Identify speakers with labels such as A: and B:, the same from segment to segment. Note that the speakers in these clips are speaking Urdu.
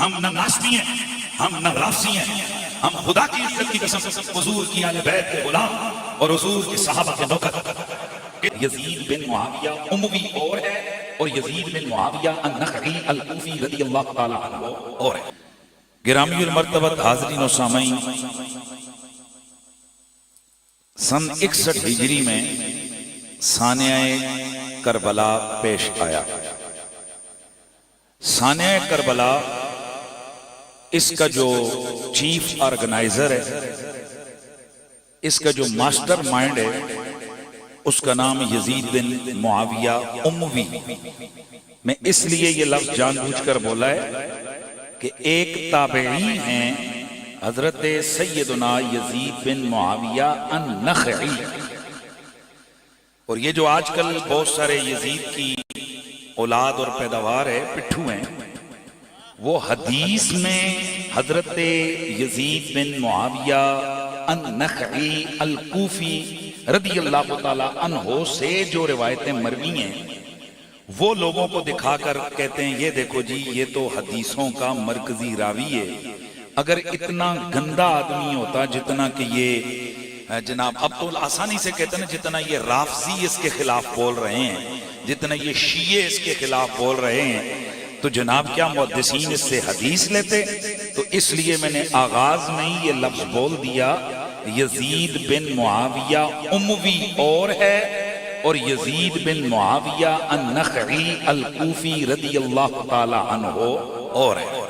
A: ہم نہ ناستی ہیں، ہم نہ رافضی ہیں، ہم خدا کی عزت کی قسم حضور کی اہل بیت کے غلام اور حضور کے صحابہ کے نوکر۔ یزید بن معاویہ اموی اور ہے، اور یزید بن معاویہ النخعی الکوفی رضی اللہ تعالی عنہ اور ہے۔ گرامی المرتبت حاضرین و سامعین، سن 61 ہجری میں سانحہ کربلا پیش آیا۔ سانحہ کربلا اس کا جو چیف آرگنائزر ہے، اس کا جو ماسٹر مائنڈ ہے، اس کا نام یزید بن معاویہ اموی۔ میں اس لیے یہ لفظ جان بوجھ کر بولا ہے کہ ایک تابعی ہیں حضرت سیدنا یزید بن معاویہ النخعی، اور یہ جو آج کل بہت سارے یزید کی اولاد اور پیداوار ہے، پٹھو ہیں، وہ حدیث میں حضرت یزید بن معاویہ النخعی الکوفی رضی اللہ تعالیٰ عنہ سے جو روایتیں مروی ہیں، وہ لوگوں کو دکھا کر کہتے ہیں یہ دیکھو جی یہ تو حدیثوں کا مرکزی راوی ہے۔ اگر اتنا گندا آدمی ہوتا جتنا کہ یہ جناب اب تو آسانی سے کہتے ہیں جتنا یہ رافضی اس کے خلاف بول رہے ہیں، جتنا یہ شیعہ اس کے خلاف بول رہے ہیں، تو جناب کیا محدثین اس سے حدیث لیتے؟ تو اس لیے میں نے آغاز میں ہی یہ لفظ بول دیا، یزید بن معاویہ اموی اور ہے، اور یزید بن معاویہ النخعی الکوفی رضی اللہ تعالی عنہ اور ہے۔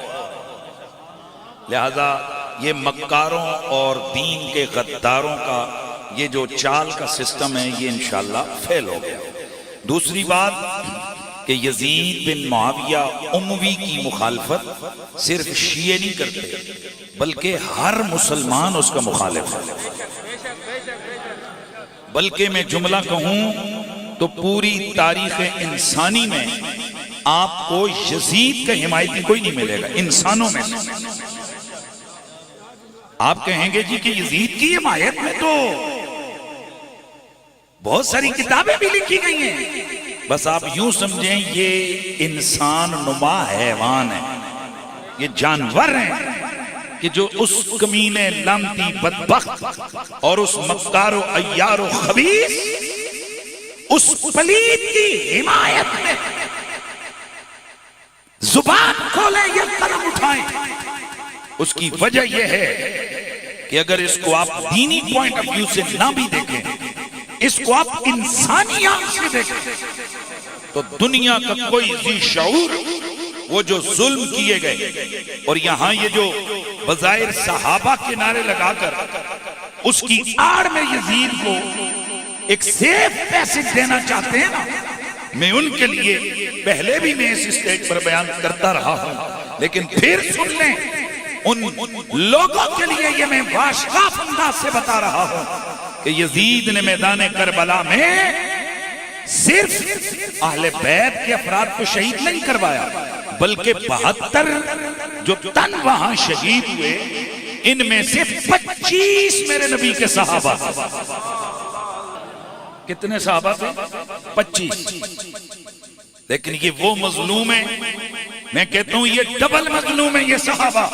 A: لہذا یہ مکاروں اور دین کے غداروں کا یہ جو چال کا سسٹم ہے یہ انشاءاللہ فیل ہو گیا۔ دوسری بات کہ یزید بن معاویہ اموی کی مخالفت صرف شیعہ نہیں کرتے بلکہ ہر مسلمان اس کا مخالف ہے۔ بلکہ میں جملہ کہوں تو پوری تاریخ انسانی میں آپ کو یزید کا حمایتی کوئی نہیں ملے گا انسانوں میں سے۔ آپ کہیں گے جی کہ یزید کی حمایت میں تو بہت ساری کتابیں بھی لکھی گئی ہیں، بس آپ یوں سمجھیں یہ انسان نما حیوان ہے، یہ جانور ہیں کہ جو اس کمینے لعنتی بدبخت اور اس مکار و عیار و خبیث اس پلید کی حمایت میں زبان کھولیں یا قلم اٹھائیں۔ اس کی وجہ یہ ہے کہ اگر اس کو آپ دینی پوائنٹ آف ویو سے نہ بھی دیکھیں، اس کو آپ انسانی آنکھ سے دیکھیں، تو دنیا کا کوئی ذی شعور وہ جو ظلم کیے گئے اور یہاں یہ جو بظاہر صحابہ کے نعرے لگا کر اس کی آڑ میں یزید کو ایک سیف پیسج دینا چاہتے ہیں نا، میں ان کے لیے پہلے بھی میں اس اسٹیج پر بیان کرتا رہا ہوں، لیکن پھر سن لیں ان لوگوں کے لیے یہ میں واشکاف انداز سے بتا رہا ہوں کہ یزید نے میدان کربلا میں صرف اہل بیت کے افراد کو شہید نہیں کروایا بلکہ 72 جو تن وہاں شہید ہوئے ان میں سے 25 میرے نبی کے صحابہ۔ کتنے صحابہ تھے؟ 25۔ لیکن یہ وہ مظلوم ہے، میں کہتا ہوں یہ ڈبل مظلوم ہے یہ صحابہ۔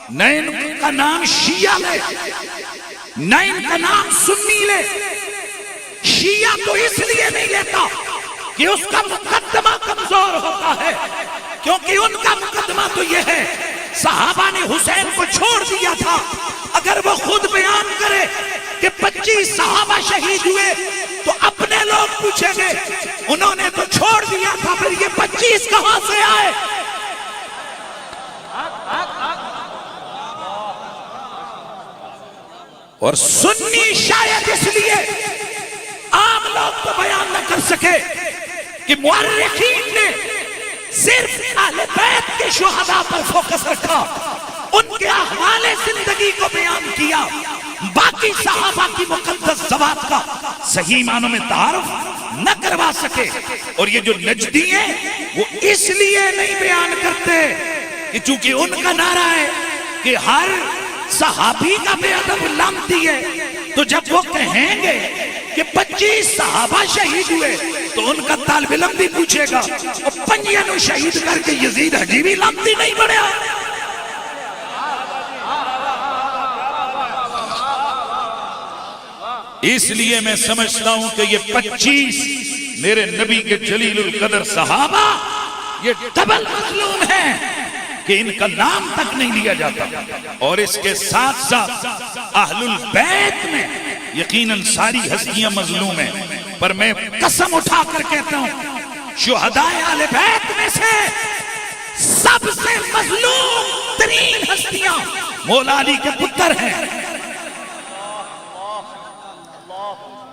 A: نہ ان کا نام شیعہ لے، نہ ان کا نام سنی لے۔ شیعہ تو اس لیے نہیں لیتا کہ اس کا مقدمہ کمزور ہوتا ہے، کیونکہ ان کا مقدمہ تو یہ ہے صحابہ نے حسین کو چھوڑ دیا تھا۔ اگر وہ خود بیان کرے کہ 25 صحابہ شہید ہوئے تو اپنے لوگ پوچھیں گے انہوں نے تو چھوڑ دیا تھا، پھر یہ 25 کہاں سے آئے؟ اور سنی شاید اس لیے عام لوگ تو بیان نہ کر سکے کہ مورخین نے صرف اہل بیت کے شہداء پر فوکس رکھا، ان کے احوال زندگی کو بیان کیا، باقی صحابہ کی مقدس ذوات کا صحیح معنوں میں تعارف نہ کروا سکے۔ اور یہ جو نجدی ہیں وہ اس لیے نہیں بیان کرتے کہ چونکہ ان کا نعرہ ہے کہ ہر صحابی کا بے ادب لعنتی ہے، تو جب وہ کہیں گے کہ 25 صحابہ شہید ہوئے تو ان کا طالب علم بھی پوچھے گا پنجیاں نو شہید کر کے یزید حجی بھی لانتی نہیں بڑھیا. اس لیے میں سمجھتا ہوں کہ یہ 25 میرے نبی کے جلیل القدر صحابہ یہ ڈبل مظلوم ہیں کہ ان کا نام تک نہیں لیا جاتا. اور اس کے ساتھ ساتھ اہل البیت میں یقیناً ساری ہستیاں مظلوم ہیں، پر میں قسم اٹھا کر کہتا ہوں شہداء اہل بیت میں سے سب سے مظلوم ترین ہستیاں مولا علی کے پتر ہیں.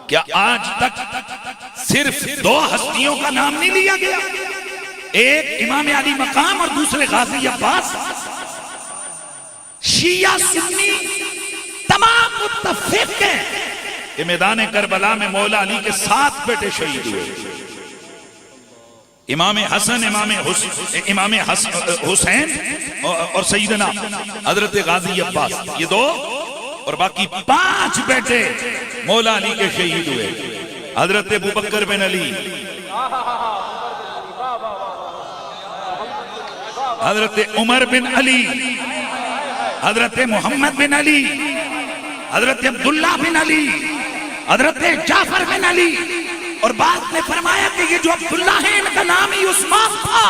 A: کیا آج تک صرف 2 ہستیوں کا نام نہیں لیا گیا؟ ایک امام علی مقام اور دوسرے غازی عباس. شیعہ سنی تمام متفق ہیں کہ میدان کربلا میں مولا علی کے 7 بیٹے شہید ہوئے. امام حسن، امام حسین اور سیدنا حضرت غازی عباس، یہ 2 اور باقی 5 بیٹے مولا علی کے شہید ہوئے. حضرت ابوبکر بن علی، حضرت عمر بن علی، حضرت محمد بن علی، حضرت عبداللہ بن علی، حضرت جعفر بن علی. اور بعد میں فرمایا کہ یہ جو عبداللہ ہے ان کا نام ہی عثمان تھا.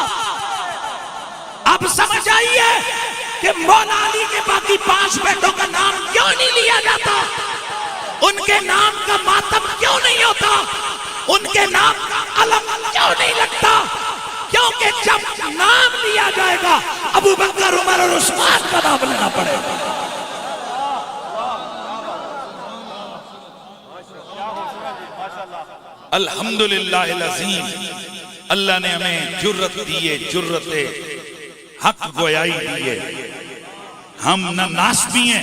A: اب سمجھ آئیے کہ مولا علی کے باقی 5 بیٹوں کا نام کیوں نہیں لیا جاتا، ان کے نام کا ماتم کیوں نہیں ہوتا، ان کے نام کا علم کیوں نہیں لگتا؟ کیونکہ جب نام لیا جائے گا ابو بکر، عمر اور عثمان کا نام لینا پڑے گا. الحمدللہ العظیم، اللہ نے ہمیں جرت دیے، جرت حق گویائی دیے. ہم نہ ناسبی ہیں،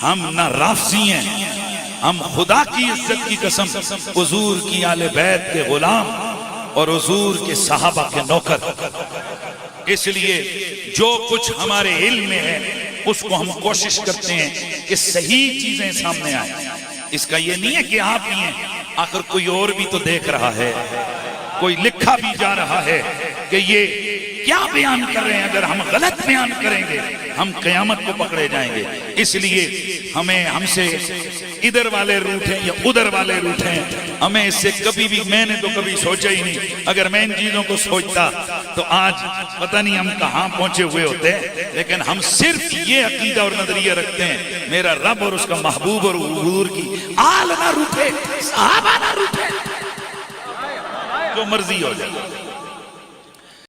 A: ہم نہ رافضی ہیں، ہم خدا کی عزت کی قسم حضور کی آل بیت کے غلام اور حضور کے صحابہ کے نوکر. اس لیے جو کچھ ہمارے علم میں ہے اس کو ہم کوشش کرتے ہیں کہ صحیح چیزیں سامنے آئیں. اس کا یہ نہیں ہے کہ آپ ہی ہیں، آخر کوئی اور بھی تو دیکھ رہا ہے، کوئی لکھا بھی جا رہا ہے کہ یہ کیا بیان کر رہے ہیں. اگر ہم غلط بیان کریں گے ہم قیامت کو پکڑے جائیں گے. اس لیے ہم سے ادھر والے روٹیں یا ادھر والے روٹیں، ہمیں اس سے کبھی بھی، میں نے تو کبھی سوچا ہی نہیں. اگر میں ان چیزوں کو سوچتا تو آج پتہ نہیں ہم کہاں پہنچے ہوئے ہوتے. لیکن ہم صرف یہ عقیدہ اور نظریہ رکھتے ہیں میرا رب اور اس کا محبوب اور حضور کی آل نہ روٹے، صحابہ نہ روٹے، جو مرضی ہو جائے.